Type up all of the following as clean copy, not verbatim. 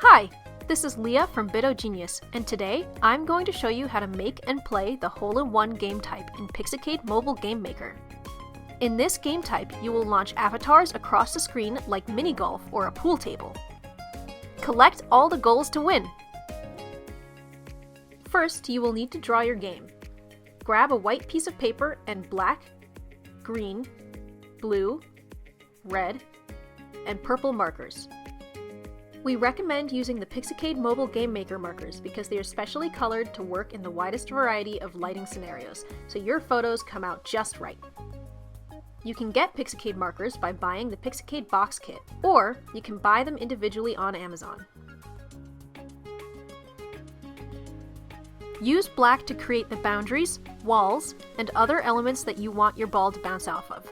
Hi, this is Leah from BitOgenius, and today I'm going to show you how to make and play the hole-in-one game type in Pixicade Mobile Game Maker. In this game type, you will launch avatars across the screen like mini golf or a pool table. Collect all the goals to win. First, you will need to draw your game. Grab a white piece of paper and black, green, blue, red, and purple markers. We recommend using the Pixicade Mobile Game Maker markers because they are specially colored to work in the widest variety of lighting scenarios, so your photos come out just right. You can get Pixicade markers by buying the Pixicade box kit, or you can buy them individually on Amazon. Use black to create the boundaries, walls, and other elements that you want your ball to bounce off of.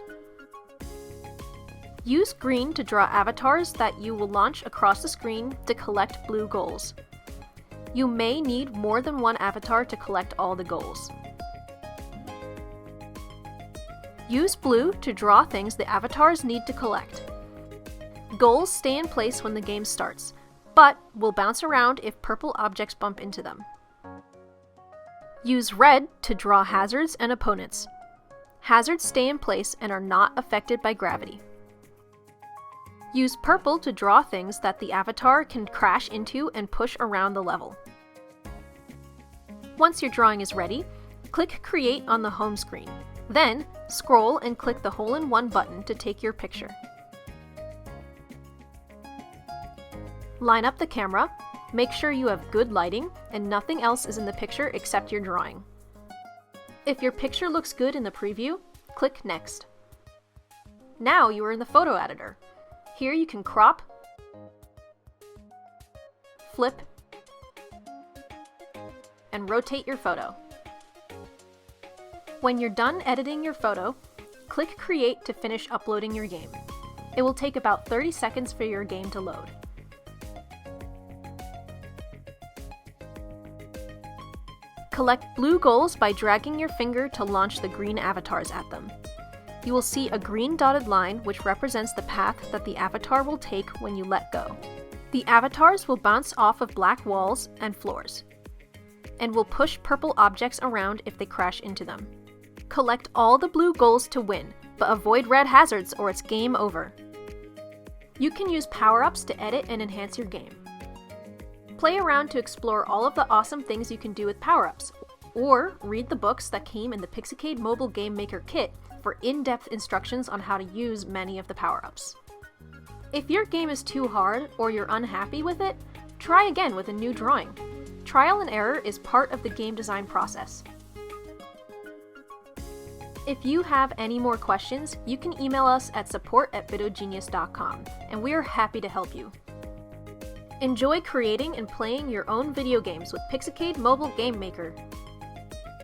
Use green to draw avatars that you will launch across the screen to collect blue goals. You may need more than one avatar to collect all the goals. Use blue to draw things the avatars need to collect. Goals stay in place when the game starts, but will bounce around if purple objects bump into them. Use red to draw hazards and opponents. Hazards stay in place and are not affected by gravity. Use purple to draw things that the avatar can crash into and push around the level. Once your drawing is ready, click Create on the home screen. Then, scroll and click the hole-in-one button to take your picture. Line up the camera, make sure you have good lighting, and nothing else is in the picture except your drawing. If your picture looks good in the preview, click Next. Now you are in the photo editor. Here you can crop, flip, and rotate your photo. When you're done editing your photo, click Create to finish uploading your game. It will take about 30 seconds for your game to load. Collect blue goals by dragging your finger to launch the green avatars at them. You will see a green dotted line which represents the path that the avatar will take when you let go. The avatars will bounce off of black walls and floors, and will push purple objects around if they crash into them. Collect all the blue goals to win, but avoid red hazards or it's game over. You can use power-ups to edit and enhance your game. Play around to explore all of the awesome things you can do with power-ups, or read the books that came in the Pixicade Mobile Game Maker kit for in-depth instructions on how to use many of the power-ups. If your game is too hard or you're unhappy with it, try again with a new drawing. Trial and error is part of the game design process. If you have any more questions, you can email us at support@bitogenius.com, and we are happy to help you. Enjoy creating and playing your own video games with Pixicade Mobile Game Maker.